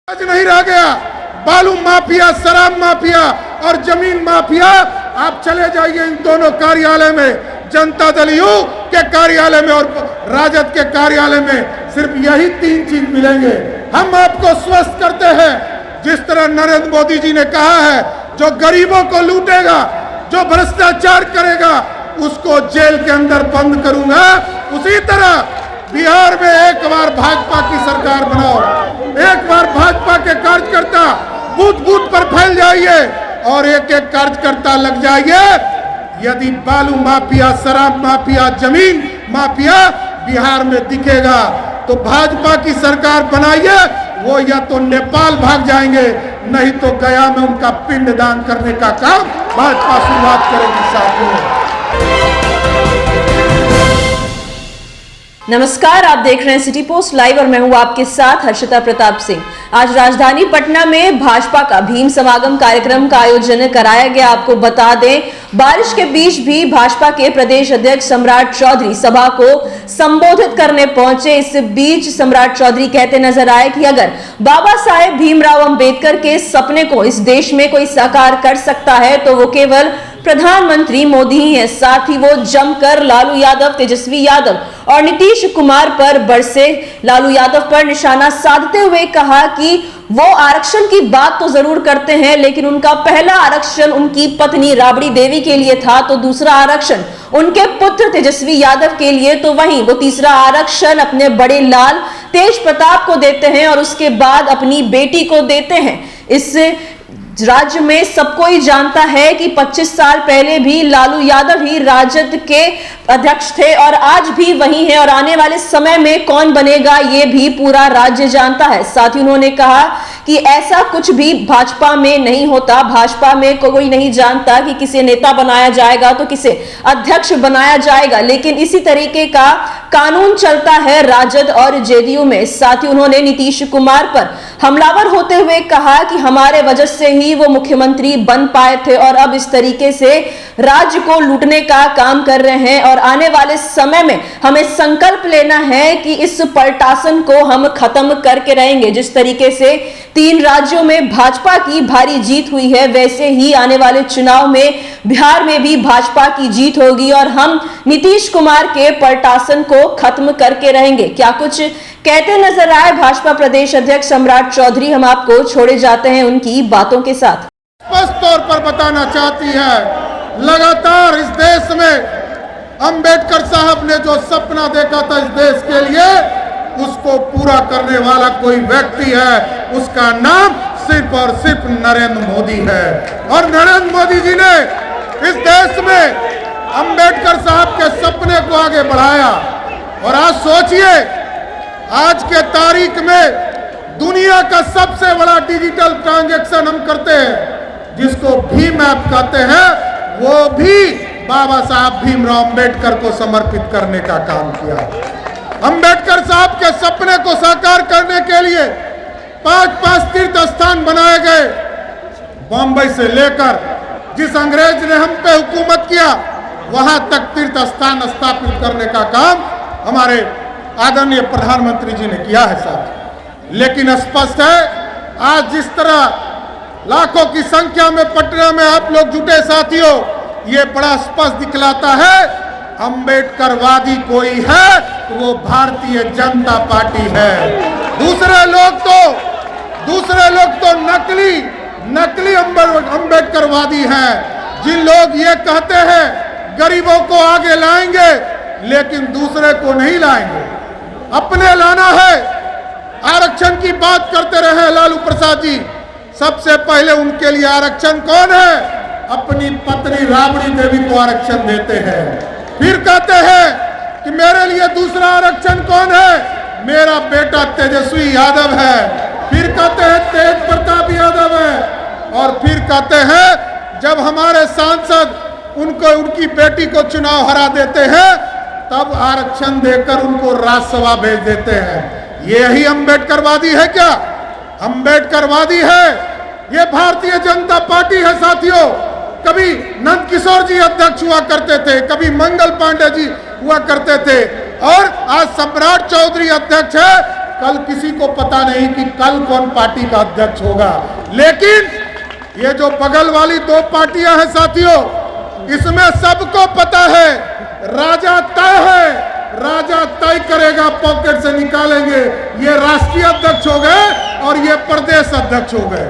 आज नहीं रह गया। बालू माफिया, शराब माफिया और जमीन माफिया, आप चले जाइए इन दोनों कार्यालय में, जनता दल यू के कार्यालय में और राजद के कार्यालय में सिर्फ यही तीन चीज मिलेंगे। हम आपको स्वस्थ करते हैं, जिस तरह नरेंद्र मोदी जी ने कहा है, जो गरीबों को लूटेगा, जो भ्रष्टाचार करेगा, उसको जेल के अंदर बंद करूंगा। उसी तरह बिहार में एक बार भाजपा की सरकार बनाओ, एक बार भाजपा के कार्यकर्ता बूथ बूथ पर फैल जाइए और एक एक कार्यकर्ता लग जाइए। यदि बालू माफिया, शराब माफिया, जमीन माफिया बिहार में दिखेगा तो भाजपा की सरकार बनाइए। वो या तो नेपाल भाग जाएंगे, नहीं तो गया में उनका पिंडदान करने का काम भाजपा शुरुआत करेगी। साथियों, नमस्कार, आप देख रहे हैं सिटी पोस्ट लाइव और मैं हूं आपके साथ हर्षिता प्रताप सिंह। आज राजधानी पटना में भाजपा का भीम समागम कार्यक्रम का आयोजन कराया गया। आपको बता दें, बारिश के बीच भी भाजपा के प्रदेश अध्यक्ष सम्राट चौधरी सभा को संबोधित करने पहुंचे। इस बीच सम्राट चौधरी कहते नजर आए कि अगर बाबा साहेब भीमराव अंबेडकर के सपने को इस देश में कोई साकार कर सकता है तो वो केवल प्रधानमंत्री मोदी ही है। साथ ही वो जमकर लालू यादव, तेजस्वी यादव और नीतीश कुमार पर बरसे। लालू यादव पर निशाना साधते हुए कहा कि वो आरक्षण की बात तो जरूर करते हैं, लेकिन उनका पहला आरक्षण उनकी पत्नी राबड़ी देवी के लिए था, तो दूसरा आरक्षण उनके पुत्र तेजस्वी यादव के लिए, तो वहीं वो तीसरा आरक्षण अपने बड़े लाल तेज प्रताप को देते हैं और उसके बाद अपनी बेटी को देते हैं। इस राज्य में सबको ही जानता है कि 25 साल पहले भी लालू यादव ही राजद के अध्यक्ष थे और आज भी वही है और आने वाले समय में कौन बनेगा ये भी पूरा राज्य जानता है। साथ ही उन्होंने कहा कि ऐसा कुछ भी भाजपा में नहीं होता। भाजपा में कोई नहीं जानता कि किसे नेता बनाया जाएगा तो किसे अध्यक्ष बनाया जाएगा, लेकिन इसी तरीके का कानून चलता है राजद और जेडीयू में। साथ ही उन्होंने नीतीश कुमार पर हमलावर होते हुए कहा कि हमारे वजह से ही वो मुख्यमंत्री बन पाए थे और अब इस तरीके से राज्य को लूटने का काम कर रहे हैं और आने वाले समय में हमें संकल्प लेना है कि इस पलटासन को हम खत्म करके रहेंगे। जिस तरीके से 3 राज्यों में भाजपा की भारी जीत हुई है, वैसे ही आने वाले चुनाव में बिहार में भी भाजपा की जीत होगी और हम नीतीश कुमार के पलटासन को खत्म करके रहेंगे। क्या कुछ कहते नजर आए भाजपा प्रदेश अध्यक्ष सम्राट चौधरी, हम आपको छोड़े जाते हैं उनकी बातों के साथ। स्पष्ट तौर पर बताना चाहती है, लगातार इस देश में अंबेडकर साहब ने जो सपना देखा था इस देश के लिए, उसको पूरा करने वाला कोई व्यक्ति है, उसका नाम सिर्फ और सिर्फ नरेंद्र मोदी है। और नरेंद्र मोदी जी ने इस देश में अंबेडकर साहब के सपने को आगे बढ़ाया। और आज सोचिए, आज के तारीख में दुनिया का सबसे बड़ा डिजिटल ट्रांजैक्शन हम करते हैं, जिसको भीम ऐप कहते हैं, वो भी बाबा साहब भीमराव अंबेडकर को समर्पित करने का काम किया। अंबेडकर साहब के सपने को साकार करने के लिए 5 तीर्थ स्थान बनाए गए। बॉम्बे से लेकर जिस अंग्रेज ने हम पे हुकूमत किया, वहां तक तीर्थ स्थान स्थापित करने का काम हमारे आदरणीय प्रधानमंत्री जी ने किया है साथ। लेकिन स्पष्ट है, आज जिस तरह लाखों की संख्या में पटना में आप लोग जुटे साथियों, ये बड़ा स्पष्ट दिखलाता है अंबेडकरवादी कोई है तो वो भारतीय जनता पार्टी है। दूसरे लोग तो नकली अंबेडकरवादी हैं, जिन लोग ये कहते हैं गरीबों को आगे लाएंगे लेकिन दूसरे को नहीं लाएंगे, अपने लाना है। आरक्षण की बात करते रहे लालू प्रसाद जी, सबसे पहले उनके लिए आरक्षण कौन है? अपनी पत्नी राबड़ी देवी को आरक्षण देते हैं। फिर कहते हैं कि मेरे लिए दूसरा आरक्षण कौन है? मेरा बेटा तेजस्वी यादव है। फिर कहते हैं तेज प्रताप यादव है। और फिर कहते हैं जब हमारे सांसद उनको, उनकी बेटी को चुनाव हरा देते हैं, तब आरक्षण देकर उनको राज्यसभा भेज देते हैं। यही अंबेडकरवादी है क्या? अंबेडकरवादी है ये भारतीय जनता पार्टी है साथियों। कभी नंद किशोर जी अध्यक्ष हुआ करते थे, कभी मंगल पांडे जी हुआ करते थे और आज सम्राट चौधरी अध्यक्ष है। कल किसी को पता नहीं कि कल कौन पार्टी का अध्यक्ष होगा, लेकिन ये जो बगल वाली दो पार्टियां हैं साथियों, इसमें सबको पता है राजा तय है, राजा तय करेगा, पॉकेट से निकालेंगे। ये राष्ट्रीय अध्यक्ष हो गए और ये प्रदेश अध्यक्ष हो गए।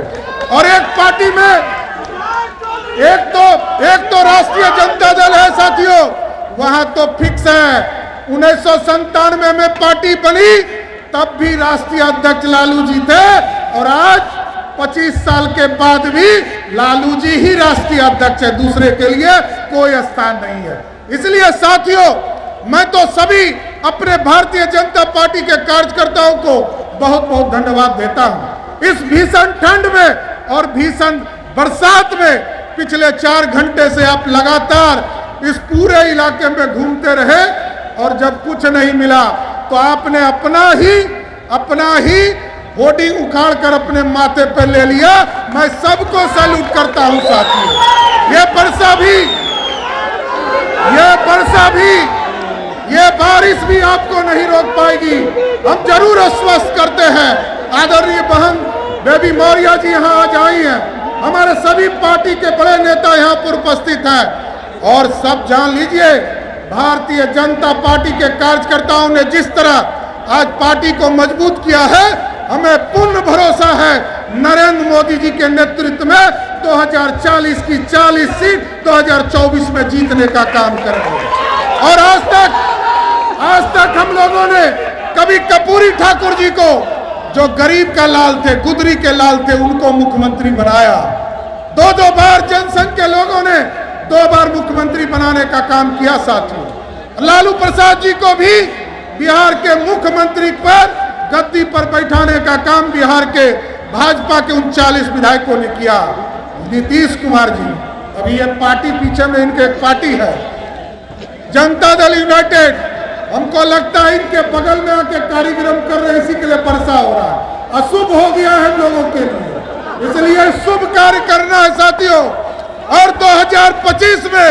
और एक पार्टी में एक तो राष्ट्रीय जनता दल है साथियों, वहां तो फिक्स है 1997 में पार्टी बनी तब भी राष्ट्रीय अध्यक्ष लालू जी थे और आज 25 साल के बाद भी लालू जी ही राष्ट्रीय अध्यक्ष है, दूसरे के लिए कोई स्थान नहीं है। इसलिए साथियों, मैं तो सभी अपने भारतीय जनता पार्टी के कार्यकर्ताओं को बहुत बहुत धन्यवाद देता हूं। इस भीषण ठंड में और भीषण बरसात में पिछले 4 घंटे से आप लगातार इस पूरे इलाके में घूमते रहे और जब कुछ नहीं मिला तो आपने अपना ही होर्डिंग उखाड़ कर अपने माथे पर ले लिया। मैं सबको सैल्यूट करता हूं साथियों। ये बारिश भी आपको नहीं रोक पाएगी। हम जरूर आश्वस्त करते हैं। आदरणीय बहन बेबी मौर्य जी यहाँ आज आई हैं, हमारे सभी पार्टी के बड़े नेता यहाँ पर उपस्थित हैं और सब जान लीजिए भारतीय जनता पार्टी के कार्यकर्ताओं ने जिस तरह आज पार्टी को मजबूत किया है, हमें पूर्ण भरोसा है नरेंद्र मोदी जी के नेतृत्व में 2040 की 40 सीट 2024 में जीतने का काम करेंगे। और आज तक हम लोगों ने कभी कर्पूरी ठाकुर जी को, जो गरीब का लाल थे, गुदरी के लाल थे, उनको मुख्यमंत्री बनाया। 2 बार जनसंघ के लोगों ने 2 बार मुख्यमंत्री बनाने का काम किया साथियों। लालू प्रसाद जी को भी बिहार के मुख्यमंत्री पर गद्दी पर बैठाने का काम बिहार के भाजपा के 39 विधायकों ने किया। नीतीश कुमार जी, अभी ये पार्टी पीछे में इनके एक पार्टी है जनता दल यूनाइटेड, हमको लगता है इनके बगल में आके कार्यक्रम कर रहे हैं, इसी के लिए वर्षा हो रहा है। अशुभ हो गया है लोगों के लिए, इसलिए शुभ कार्य करना है साथियों। और 2025 में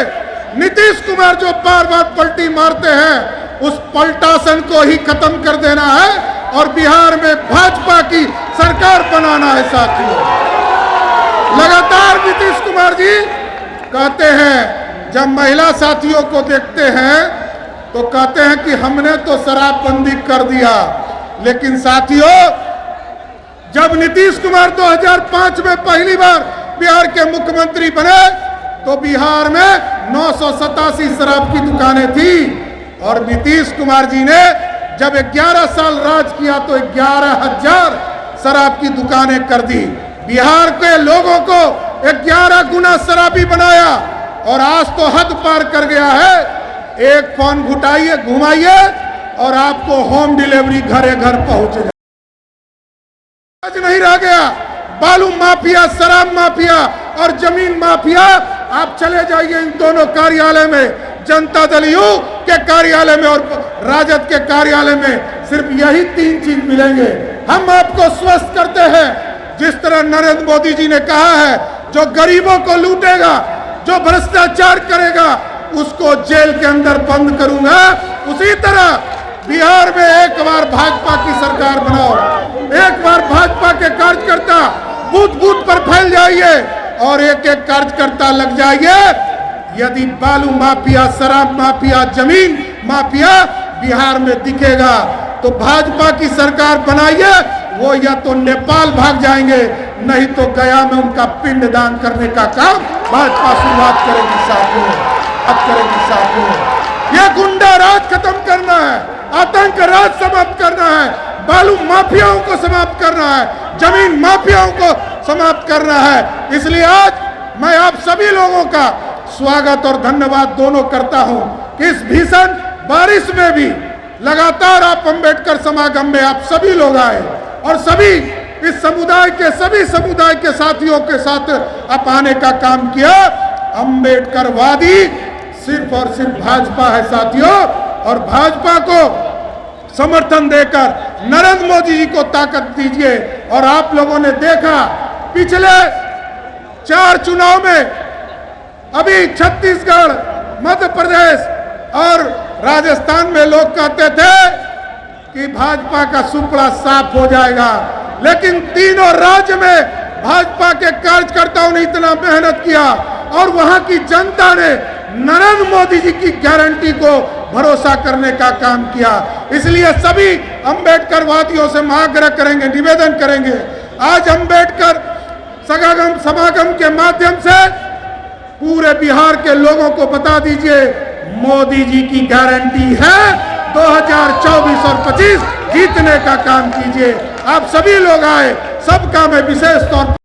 नीतीश कुमार जो बार बार पलटी मारते हैं, उस पलटासन को ही खत्म कर देना है और बिहार में भाजपा की सरकार बनाना है साथियों। लगातार नीतीश कुमार जी कहते हैं, जब महिला साथियों को देखते हैं तो कहते हैं कि हमने तो शराबबंदी कर दिया, लेकिन साथियों जब नीतीश कुमार 2005 में पहली बार बिहार के मुख्यमंत्री बने तो बिहार में 987 शराब की दुकानें थी और नीतीश कुमार जी ने जब 11 साल राज किया तो 11,000 शराब की दुकानें कर दी। बिहार के लोगों को 11 गुना शराबी बनाया और आज तो हद पार कर गया है। एक फोन घुमाइए और आपको होम डिलीवरी घरे घर पहुंच जाए। आज नहीं रह गया बालू माफिया, शराब माफिया और जमीन माफिया। आप चले जाइए इन दोनों कार्यालय में, जनता दल यू के कार्यालय में और राजद के कार्यालय में, सिर्फ यही 3 चीज मिलेंगे। हम आपको स्वस्थ करते हैं, जिस तरह नरेंद्र मोदी जी ने कहा है, जो गरीबों को लूटेगा, जो भ्रष्टाचार करेगा, उसको जेल के अंदर बंद करूंगा। उसी तरह बिहार में एक बार भाजपा की सरकार बनाओ, एक बार भाजपा के कार्यकर्ता बूथ बूथ पर फैल जाइए और एक एक कार्यकर्ता लग जाइए। यदि बालू माफिया, शराब माफिया, जमीन माफिया बिहार में दिखेगा तो भाजपा की सरकार बनाइए, वो या तो नेपाल भाग जाएंगे, नहीं तो गया में उनका पिंडदान करने का काम भाजपा शुरुआत करेगी साथियों। ये गुंडा राज खत्म करना है, आतंक राज समाप्त करना है, बालू माफियाओं को समाप्त करना है, जमीन माफियाओं को समाप्त करना है। इसलिए आज मैं आप सभी लोगों का स्वागत और धन्यवाद दोनों करता हूं कि इस भीषण बारिश में भी लगातार आप अंबेडकर समागम में आप सभी लोग आए और सभी इस समुदाय के साथियों के साथ आप आने का काम किया। अंबेडकरवादी सिर्फ और सिर्फ भाजपा है साथियों, और भाजपा को समर्थन देकर नरेंद्र मोदी जी को ताकत दीजिए। और आप लोगों ने देखा पिछले 4 चुनाव में, अभी छत्तीसगढ़, मध्य प्रदेश और राजस्थान में लोग कहते थे कि भाजपा का सुपड़ा साफ हो जाएगा, लेकिन तीनों राज्य में भाजपा के कार्यकर्ताओं ने इतना मेहनत किया और वहां की जनता ने नरेंद्र मोदी जी की गारंटी को भरोसा करने का काम किया। इसलिए सभी अंबेडकरवादियों से आग्रह करेंगे, निवेदन करेंगे, आज अंबेडकर समागम के माध्यम से पूरे बिहार के लोगों को बता दीजिए, मोदी जी की गारंटी है 2024 और 25 जीतने का काम कीजिए। आप सभी लोग आए, सबका मैं विशेष तौर